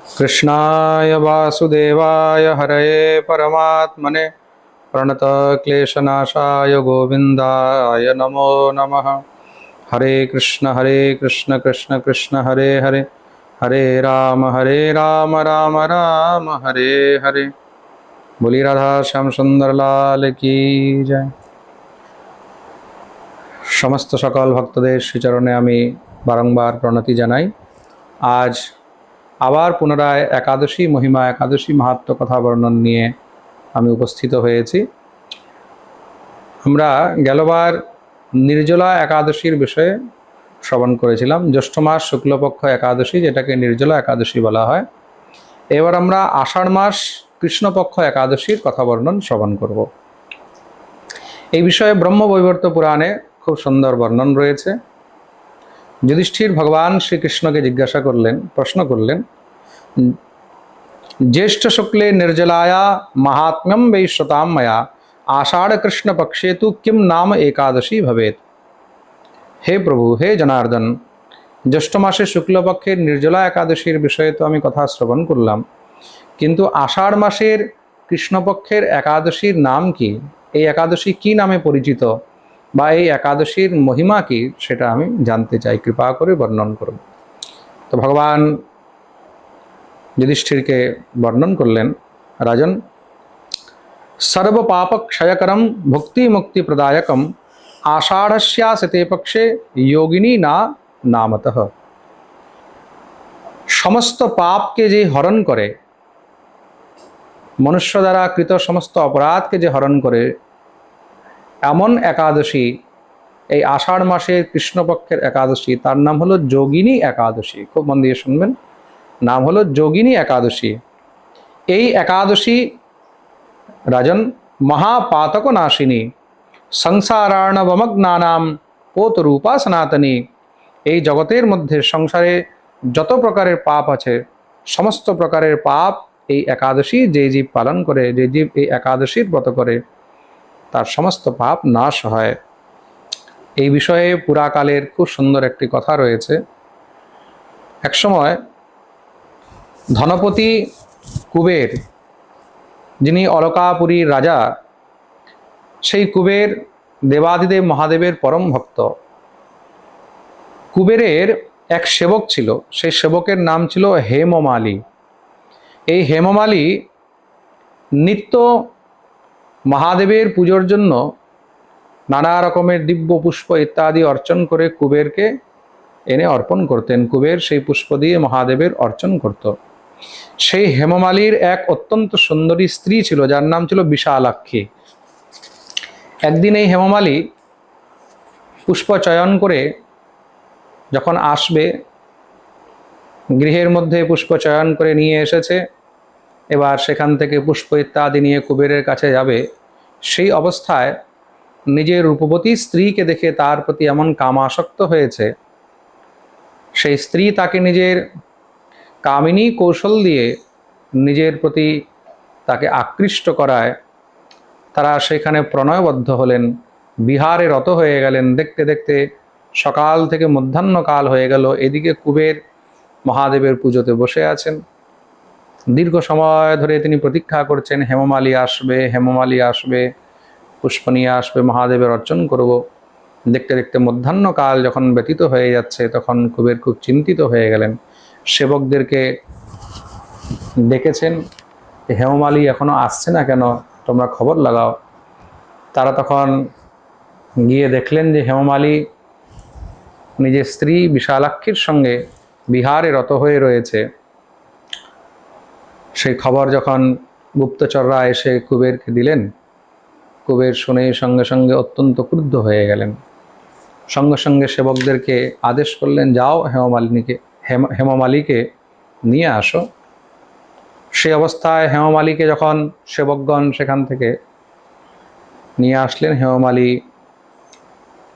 कृष्णाय वासुदेवाय हरये परमात्मने प्रणतक्लेशनाशाय गोविन्दाय नमो नमः। हरे कृष्ण कृष्ण कृष्ण हरे हरे, हरे राम राम राम हरे हरे। बोली राधा श्याम सुंदर लाल की जय। समस्त सकल भक्तদের শ্রীচরণে আমি বারংবার প্রণতি জানাই। আজ আবার পুনরায় একাদশী মহিমা, একাদশী মাহাত্ম্য কথা বর্ণন নিয়ে আমি উপস্থিত হয়েছি। আমরা গেলবার নির্জলা একাদশীর বিষয়ে শ্রবণ করেছিলাম। জ্যৈষ্ঠ মাস শুক্লপক্ষ একাদশী, যেটাকে নির্জলা একাদশী বলা হয়। এবার আমরা আষাঢ় মাস কৃষ্ণপক্ষ একাদশীর কথা বর্ণন শ্রবণ করব। এই বিষয়ে ব্রহ্মবৈবর্ত পুরাণে খুব সুন্দর বর্ণন রয়েছে। যুধিষ্ঠির ভগবান শ্রীকৃষ্ণকে জিজ্ঞাসা করলেন, প্রশ্ন করলেন, ज्येष्ठ शुक्ले निर्जलाया महात्म्यम वै श्रुताम मया आषाढ़ कृष्ण पक्षे तु किम नाम एकादशी भवेत। हे प्रभु, हे जनार्दन, জ্যৈষ্ঠ মাসে শুক্লপক্ষের নির্জলা একাদশীর বিষয়ে তো আমি কথা শ্রবণ করলাম, কিন্তু আষাঢ় মাসের কৃষ্ণপক্ষের একাদশীর নাম কি, এই একাদশী কি নামে পরিচিত, বা এই একাদশীর মহিমা কি, সেটা আমি জানতে চাই, কৃপা করে বর্ণন করুন। তো ভগবান যুধিষ্ঠিরকে বর্ণন করলেন, রাজন, সর্ব পাপ ক্ষয়করম ভুক্তি মুক্তি প্রদায়কম আষাঢ়স্যাসতে পক্ষে যোগিনী না নামতঃ। সমস্ত পাপকে যে হরণ করে, মনুষ্য দ্বারা কৃত সমস্ত অপরাধকে যে হরণ করে, এমন একাদশী এই আষাঢ় মাসের কৃষ্ণপক্ষের একাদশী, তার নাম হলো যোগিনী একাদশী। খুব মন দিয়ে শুনবেন, নাম হলো যোগিনী একাদশী। এই একাদশী রাজন মহাপাতক নাশিনী সংসারার্ণবমগ্নানাম পোতরূপা সনাতনী। এই জগতের মধ্যে সংসারে যত প্রকারের পাপ আছে, সমস্ত প্রকারের পাপ এই একাদশী যে জীব পালন করে, যে জীব এই একাদশীর ব্রত করে, তার সমস্ত পাপ নাশ হয়। এই বিষয়ে পুরাকালের খুব সুন্দর একটি কথা রয়েছে। একসময় ধনপতি কুবের, যিনি অলকাপুরীর রাজা, সেই কুবের দেবাদিদেব মহাদেবের পরম ভক্ত। কুবেরের এক সেবক ছিল, সেই সেবকের নাম ছিল হেমমালী। এই হেমমালী নিত্য মহাদেবের পুজোর জন্য নানা রকমের দিব্য পুষ্প ইত্যাদি অর্চন করে কুবেরকে এনে অর্পণ করতেন। কুবের সেই পুষ্প দিয়ে মহাদেবের অর্চন করত। সেই হেমমালীর এক অত্যন্ত সুন্দরী স্ত্রী ছিল, যার নাম ছিল বিশালাক্ষী। একদিন এই হেমমালী পুষ্প চয়ন করে যখন আসবে, গৃহের মধ্যে পুষ্প চয়ন করে নিয়ে এসেছে, এবার সেখান থেকে পুষ্প ইত্যাদি নিয়ে কুবেরের কাছে যাবে, সেই অবস্থায় নিজের রূপবতী স্ত্রীকে দেখে তার প্রতি এমন কামাসক্ত হয়েছে, সেই স্ত্রী তাকে নিজের কামিনী কৌশল দিয়ে নিজের প্রতি তাকে আকৃষ্ট করায়। তারা সেখানে প্রণয়বদ্ধ হলেন, বিহারে রত হয়ে গেলেন। দেখতে দেখতে সকাল থেকে মধ্যাহ্নকাল হয়ে গেল। এদিকে কুবের মহাদেবের পুজোতে বসে আছেন। দীর্ঘ সময় ধরে তিনি প্রতীক্ষা করছেন, হেমমালী আসবে, হেমমালী আসবে, পুষ্প নিয়ে আসবে, মহাদেবের অর্চন করব। দেখতে দেখতে মধ্যাহ্নকাল যখন ব্যতীত হয়ে যাচ্ছে, তখন কুবের খুব চিন্তিত হয়ে গেলেন। সেবকদেরকে ডেকেছেন, হেমমালী এখনো আসছে না কেন, তোমরা খবর লাগাও। তারা তখন গিয়ে দেখলেন যে হেমমালী নিজের স্ত্রী বিশালাক্ষীর সঙ্গে বিহারে রত হয়ে রয়েছে। সেই খবর যখন গুপ্তচররা এসে কুবেরকে দিলেন, কুবের শুনে সঙ্গে সঙ্গে অত্যন্ত ক্রুদ্ধ হয়ে গেলেন। সঙ্গে সঙ্গে সেবকদেরকে আদেশ করলেন, যাও হেমমালীকে নিয়ে আসো। সেই অবস্থায় হেমমালীকে যখন সেবকগণ সেখান থেকে নিয়ে আসলেন, হেমমালী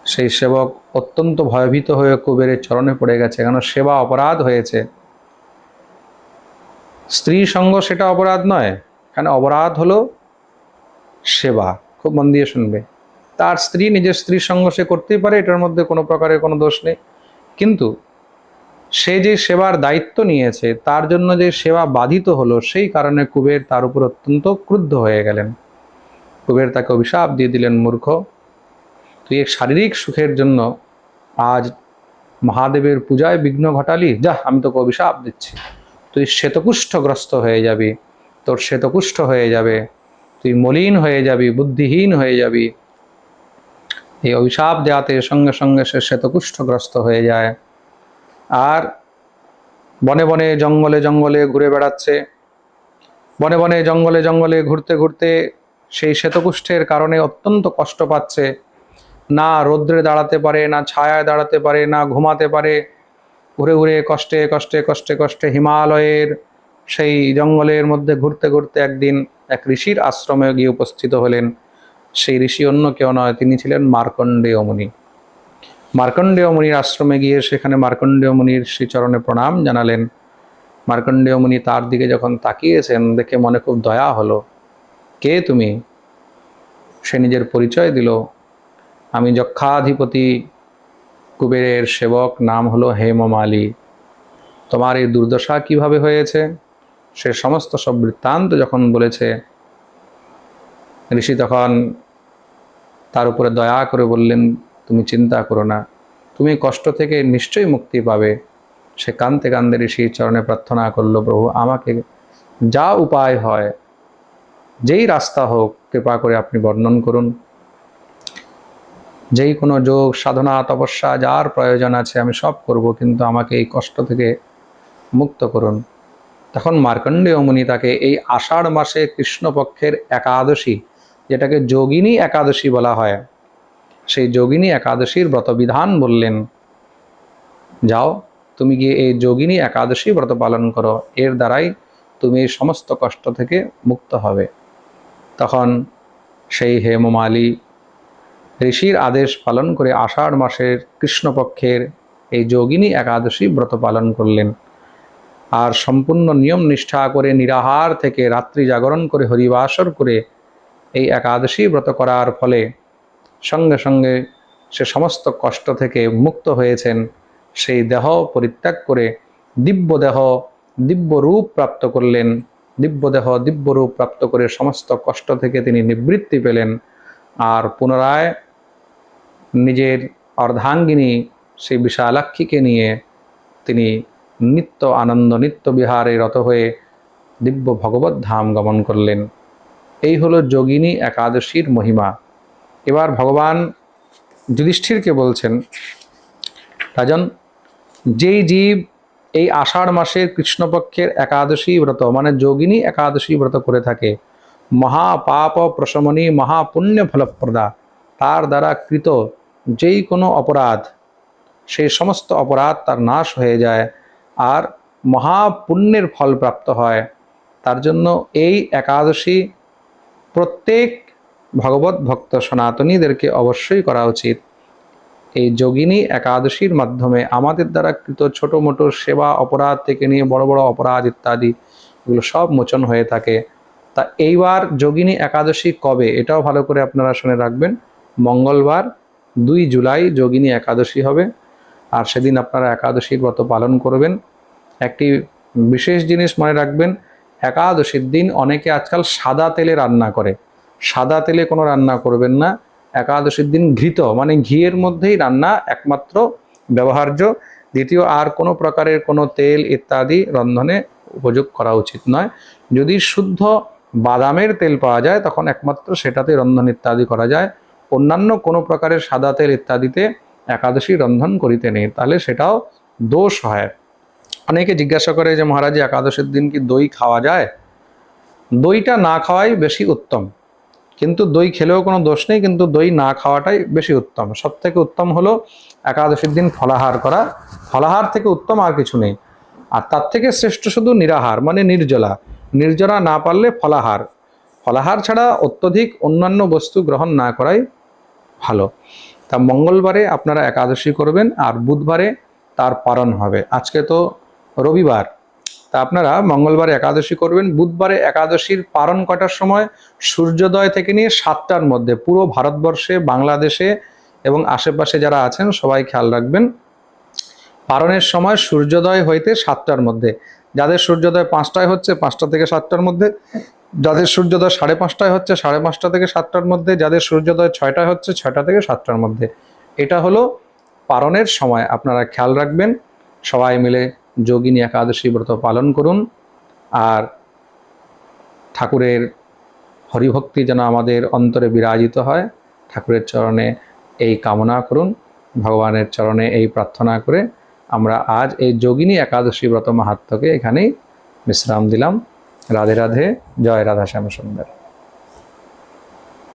সেই সেবক অত্যন্ত ভয়ভীত হয়ে কুবেরের চরণে পড়ে গেছে, কেন সেবা অপরাধ হয়েছে। স্ত্রী সঙ্গ সেটা অপরাধ নয়, কেন অপরাধ হলো সেবা। খুব মন দিয়ে শুনবে, তার স্ত্রী, নিজের স্ত্রীর সঙ্গ সে করতেই পারে, এটার মধ্যে কোনো প্রকারের কোনো দোষ নেই, কিন্তু সে যে সেবার দায়িত্ব নিয়েছে তার জন্য যে সেবা বাধিত হলো, সেই কারণে কুবের তার উপর অত্যন্ত ক্রুদ্ধ হয়ে গেলেন। কুবের তাকে অভিশাপ দিয়ে দিলেন, মূর্খ, তুই এক শারীরিক সুখের জন্য আজ মহাদেবের পূজায় বিঘ্ন ঘটালি, যা আমি তোকে অভিশাপ দিচ্ছি, তুই শ্বেতকুষ্ঠগ্রস্ত হয়ে যাবি, তোর শ্বেতকুষ্ঠ হয়ে যাবে, তুই মলিন হয়ে যাবি, বুদ্ধিহীন হয়ে যাবি। এই অভিশাপ দেওয়াতে সঙ্গে সঙ্গে সে শ্বেতকুষ্ঠগ্রস্ত হয়ে যায়। আর বনে বনে জঙ্গলে জঙ্গলে ঘুরে বেড়াচ্ছে। বনে বনে জঙ্গলে জঙ্গলে ঘুরতে ঘুরতে সেই শ্বেতকুষ্ঠের কারণে অত্যন্ত কষ্ট পাচ্ছে। না রৌদ্রে দাঁড়াতে পারে, না ছায়ায় দাঁড়াতে পারে, না ঘুমাতে পারে। ঘুরে ঘুরে কষ্টে কষ্টে কষ্টে কষ্টে হিমালয়ের সেই জঙ্গলের মধ্যে ঘুরতে ঘুরতে একদিন এক ঋষির আশ্রমে গিয়ে উপস্থিত হলেন। সেই ঋষি অন্য কেউ নয়, তিনি ছিলেন মার্কণ্ডেয় মুনি। মার্কণ্ডেয় মুনির আশ্রমে গিয়ে সেখানে মার্কণ্ডেয় মুনির শ্রীচরণে প্রণাম জানালেন। মার্কণ্ডেয় মুনি তার দিকে যখন তাকিয়েছেন, দেখে মনে খুব দয়া হলো। কে তুমি? সে নিজের পরিচয় দিল, আমি যক্ষাধিপতি কুবেরের সেবক, নাম হলো হেমমালী। তোমার এই দুর্দশা কিভাবে হয়েছে সে সমস্ত সব বৃত্তান্ত যখন বলেছে, ঋষি তখন তার উপরে দয়া করে বললেন, তুমি চিন্তা করো না, তুমি কষ্ট থেকে নিশ্চয়ই মুক্তি পাবে। সে কাঁদতে কাঁদতে ঋষির চরণে প্রার্থনা করলো, প্রভু আমাকে যা উপায় হয়, যেই রাস্তা হোক, কৃপা করে আপনি বর্ণন করুন। যেই কোনো যোগ সাধনা তপস্যা যার প্রয়োজন আছে আমি সব করব, কিন্তু আমাকে এই কষ্ট থেকে মুক্ত করুন। তখন মার্কণ্ডেয় মুনি তাকে এই আষাঢ় মাসে কৃষ্ণপক্ষের একাদশী, যেটাকে যোগিনী একাদশী বলা হয়, সেই যোগিনী একাদশীর ব্রতবিধান বললেন। যাও তুমি গিয়ে এই যোগিনী একাদশী ব্রত পালন করো, এর দ্বারাই তুমি এই সমস্ত কষ্ট থেকে মুক্ত হবে। তখন সেই হেমমালী ঋষির আদেশ পালন করে আষাঢ় মাসের কৃষ্ণপক্ষের এই যোগিনী একাদশী ব্রত পালন করলেন। আর সম্পূর্ণ নিয়ম নিষ্ঠা করে নিরাহার থেকে রাত্রি জাগরণ করে হরিবাসর করে এই একাদশী ব্রত করার ফলে সঙ্গে সঙ্গে সে সমস্ত কষ্ট থেকে মুক্ত হয়েছেন। সেই দেহ পরিত্যাগ করে দিব্য দেহ দিব্য রূপ প্রাপ্ত করলেন। দিব্য দেহ দিব্য রূপ প্রাপ্ত করে সমস্ত কষ্ট থেকে তিনি নিবৃত্তি পেলেন। আর পুনরায় নিজের অর্ধাঙ্গিনী সেই বিশালাক্ষীকে নিয়ে তিনি নিত্য আনন্দ নিত্য বিহারে রত হয়ে দিব্য ভগবত ধাম গমন করলেন। এই হলো যোগিনী একাদশীর মহিমা। এবার ভগবান যুধিষ্ঠিরকে বলছেন, রাজন, যেই জীব এই আষাঢ় মাসের কৃষ্ণপক্ষের একাদশী ব্রত মানে যোগিনী একাদশী ব্রত করে থাকে, মহাপাপ প্রশমনী মহাপুণ্য ফলপ্রদা, তার দ্বারা কৃত যেই কোনো অপরাধ, সেই সমস্ত অপরাধ তার নাশ হয়ে যায় আর মহাপুণ্যের ফল প্রাপ্ত হয়। তার জন্য এই একাদশী প্রত্যেক ভগবত ভক্ত সনাতনীদেরকে অবশ্যই করা উচিত। এই যোগিনী একাদশীর মাধ্যমে আমাদের দ্বারা কৃত ছোট মোটো সেবা অপরাধ থেকে নিয়ে বড় বড় অপরাধ ইত্যাদি এগুলো সব মোচন হয়ে থাকে। তা এইবার যোগিনী একাদশী কবে, এটাও ভালো করে আপনারা শুনে রাখবেন। মঙ্গলবার 2 জুলাই যোগিনী একাদশী হবে। আর সেদিন আপনারা একাদশীর ব্রত পালন করবেন। একটি বিশেষ জিনিস মনে রাখবেন, একাদশীর দিন অনেকে আজকাল সাদা তেলে রান্না করে। সাদা তেলে কোনো রান্না করবেন না। একাদশীর দিন ঘৃত মানে ঘিয়ের মধ্যেই রান্না একমাত্র ব্যবহার্য। দ্বিতীয় আর কোনো প্রকারের কোনো তেল ইত্যাদি রন্ধনে উপযোগ করা উচিত নয়। যদি শুদ্ধ বাদামের তেল পাওয়া যায় তখন একমাত্র সেটাতে রন্ধন ইত্যাদি করা যায়। অন্যান্য কোনো প্রকারের সাদা তেল ইত্যাদিতে একাদশী রন্ধন করিতে নেই, তাহলে সেটাও দোষ হয়। অনেকে জিজ্ঞাসা করে যে মহারাজ, একাদশীর দিন কি দই খাওয়া যায়? দইটা না খাওয়াই বেশি উত্তম, কিন্তু দই খেলেও কোনো দোষ নেই, কিন্তু দই না খাওয়াটাই বেশি উত্তম। সব থেকে উত্তম হলো একাদশীর দিন ফলাহার করা। ফলাহার থেকে উত্তম আর কিছু নেই। আর তার থেকে শ্রেষ্ঠ শুধু নিরাহার মানে নির্জলা। নির্জলা না পারলে ফলাহার। ফলাহার ছাড়া অত্যধিক অন্যান্য বস্তু গ্রহণ না করাই ভালো। তা মঙ্গলবারে আপনারা একাদশী করবেন আর বুধবারে তার পারণ হবে। আজকে তো রবিবার, তা আপনারা মঙ্গলবারে একাদশী করবেন। বুধবারে একাদশীর পারণ কটার সময়? সূর্যোদয় থেকে নিয়ে 7টার মধ্যে। পুরো ভারতবর্ষে, বাংলাদেশে এবং আশেপাশে যারা আছেন সবাই খেয়াল রাখবেন, পারণের সময় সূর্যোদয় হইতে 7টার মধ্যে। যাদের সূর্যোদয় 5টায় হচ্ছে 5টা থেকে 7টার মধ্যে, যাদের সূর্যোদয় 5:30টায় হচ্ছে 5:30 থেকে 7টার মধ্যে, যাদের সূর্যোদয় 6টায় হচ্ছে 6টা থেকে 7টার মধ্যে। এটা হলো পারণের সময়। আপনারা খেয়াল রাখবেন, সবাই মিলে যোগিনী একাদশী ব্রত পালন করুন। আর ঠাকুরের হরিভক্তি যেন আমাদের অন্তরে বিরাজিত হয়, ঠাকুরের চরণে এই কামনা করুন, ভগবানের চরণে এই প্রার্থনা করে আমরা আজ এই যোগিনী একাদশী ব্রত মাহাত্ম্যকে এখানেই বিশ্রাম দিলাম। রাধে রাধে, জয় রাধা শ্যাম সুন্দর।